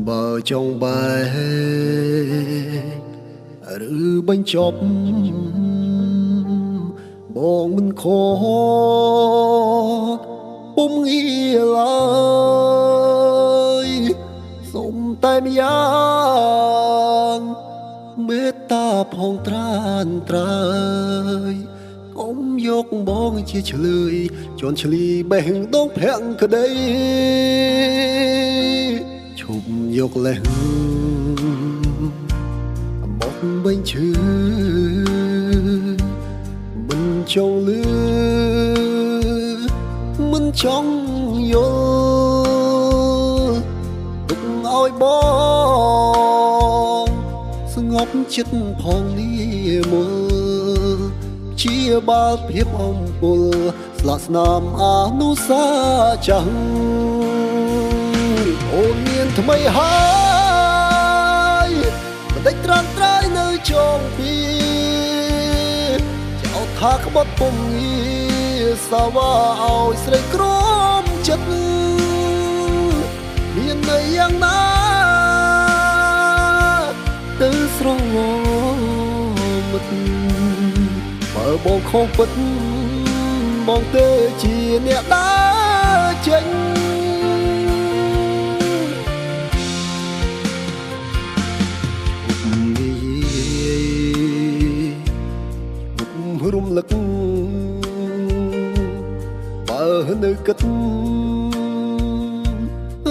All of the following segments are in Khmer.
បើចង់បែកឬបញ្ចប់បងមិនខកពុំងាឡើយសូមតែម្យ៉ាងមេត្តាផងត្រានត្រើយកុំយកបងជាឆ្លើយជន់ឆ្លីបេះដូងភាំងក្តីឈប់យកលេះមកវិញឈឺមិនចង់លឺមិនចង់យល់ទុកឲ្យបងស្ងប់ចិត្តផងនេះមើលជាបាល់ភាពអំពុលស្លាកស្នាមអនុសាចាំងអូនមានថ្មីហើយមិនដេចត្រាំត្រៃនៅចងពីចោលថាក្បត់ពុំងារសាវ៉ាឲ្យស្រីក្រមចិត្តមានន័យយ៉ាងណាទៅស្រងមិត្តបើបងខុសពិតបងទេជាអ្នកដើរចេញរំលឹកបើនៅគិត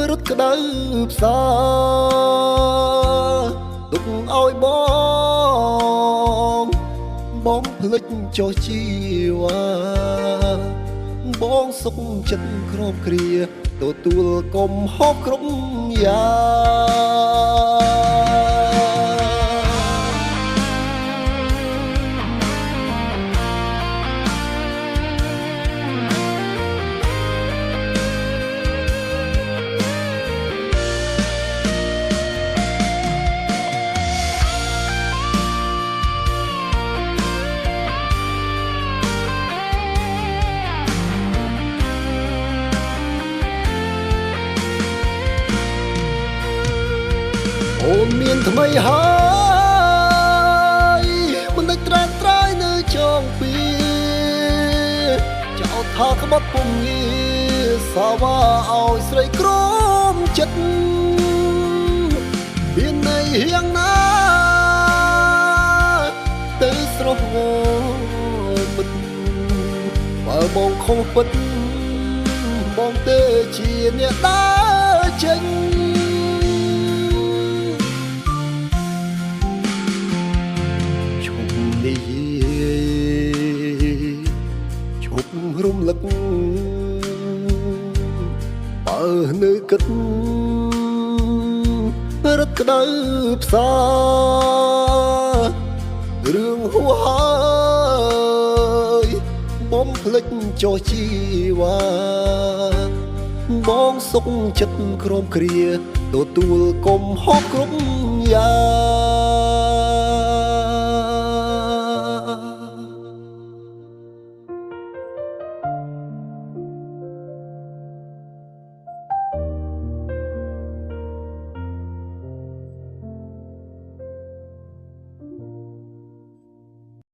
រត់ក្តៅផ្សាទុកឲ្យបងភ្លេចចុះជីវ៉ាបងសុខចិត្តគ្របគ្រាទទួលកំហុសគ្រប់យ៉ាងអូនមានថ្មីហើយមិនដេចត្រាំត្រៃនៅចងពីចោលថាក្បត់ពុំងារសាវ៉ាឲ្យស្រីក្រមចិត្តមានន័យយ៉ាងណាទៅស្រស់មិត្តបើបងខុសពិតបងទេជាអ្នកដើរចេញឈប់រំលឹកបើនៅគិតរត់ក្តៅផ្សារឿងហួហើយបំភ្លេចចុះជីវ៉ាបងសុខចិត្តក្រមគ្រាទទួលកំហុសគ្រប់យ៉ាង